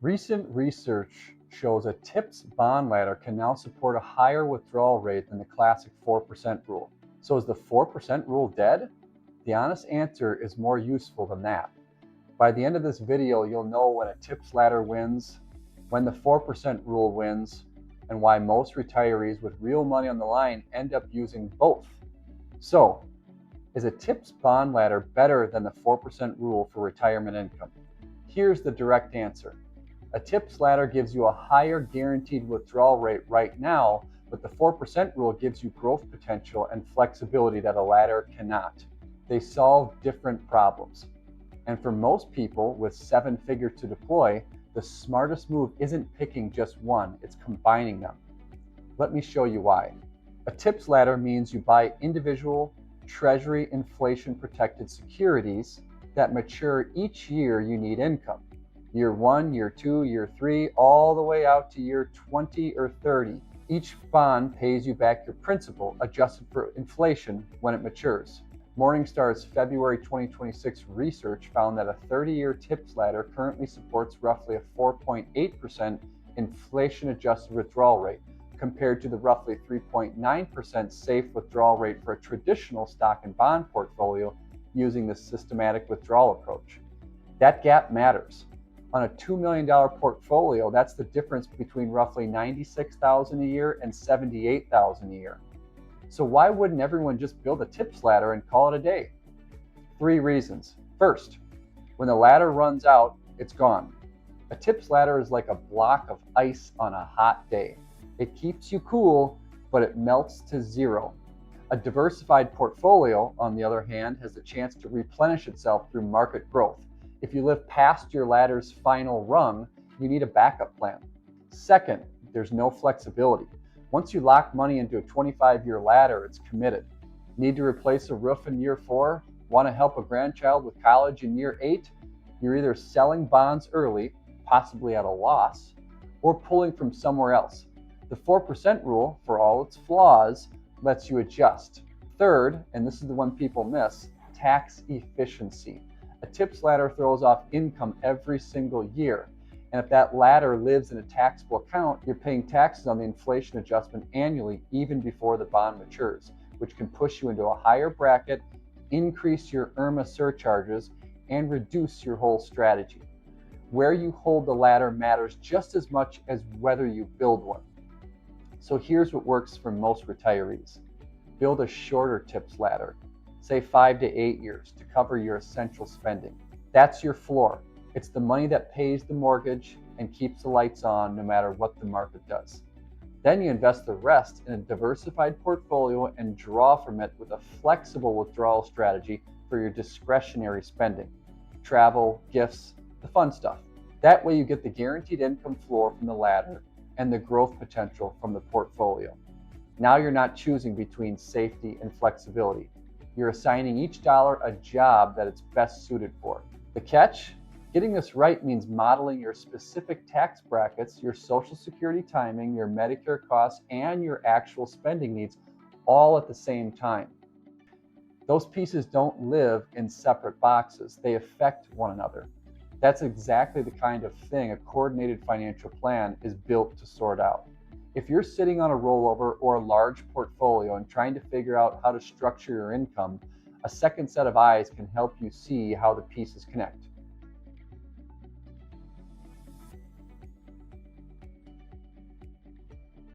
Recent research shows a TIPS bond ladder can now support a higher withdrawal rate than the classic 4% rule. So is the 4% rule dead? The honest answer is more useful than that. By the end of this video, you'll know when a TIPS ladder wins, when the 4% rule wins, and why most retirees with real money on the line end up using both. So, is a TIPS bond ladder better than the 4% rule for retirement income? Here's the direct answer. A TIPS ladder gives you a higher guaranteed withdrawal rate right now, but the 4% rule gives you growth potential and flexibility that a ladder cannot. They solve different problems. And for most people with 7 figures to deploy, the smartest move isn't picking just one, it's combining them. Let me show you why. A TIPS ladder means you buy individual Treasury inflation protected securities that mature each year you need income. Year 1, year 2, year 3, all the way out to year 20 or 30. Each bond pays you back your principal adjusted for inflation when it matures. Morningstar's February 2026 research found that a 30-year TIPS ladder currently supports roughly a 4.8% inflation-adjusted withdrawal rate, compared to the roughly 3.9% safe withdrawal rate for a traditional stock and bond portfolio using the systematic withdrawal approach. That gap matters. On a $2 million portfolio, that's the difference between roughly $96,000 a year and $78,000 a year. So why wouldn't everyone just build a TIPS ladder and call it a day? 3 reasons. First, when the ladder runs out, it's gone. A TIPS ladder is like a block of ice on a hot day. It keeps you cool, but it melts to zero. A diversified portfolio, on the other hand, has the chance to replenish itself through market growth. If you live past your ladder's final rung, you need a backup plan. Second, there's no flexibility. Once you lock money into a 25-year ladder, it's committed. Need to replace a roof in year 4? Want to help a grandchild with college in year 8? You're either selling bonds early, possibly at a loss, or pulling from somewhere else. The 4% rule, for all its flaws, lets you adjust. Third, and this is the one people miss, tax efficiency. A TIPS ladder throws off income every single year. And if that ladder lives in a taxable account, you're paying taxes on the inflation adjustment annually, even before the bond matures, which can push you into a higher bracket, increase your IRMAA surcharges, and reduce your whole strategy. Where you hold the ladder matters just as much as whether you build one. So here's what works for most retirees. Build a shorter TIPS ladder, say 5 to 8 years, to cover your essential spending. That's your floor. It's the money that pays the mortgage and keeps the lights on no matter what the market does. Then you invest the rest in a diversified portfolio and draw from it with a flexible withdrawal strategy for your discretionary spending. Travel, gifts, the fun stuff. That way you get the guaranteed income floor from the ladder and the growth potential from the portfolio. Now you're not choosing between safety and flexibility. You're assigning each dollar a job that it's best suited for. The catch? Getting this right means modeling your specific tax brackets, your Social Security timing, your Medicare costs, and your actual spending needs all at the same time. Those pieces don't live in separate boxes. They affect one another. That's exactly the kind of thing a coordinated financial plan is built to sort out. If you're sitting on a rollover or a large portfolio and trying to figure out how to structure your income, a second set of eyes can help you see how the pieces connect.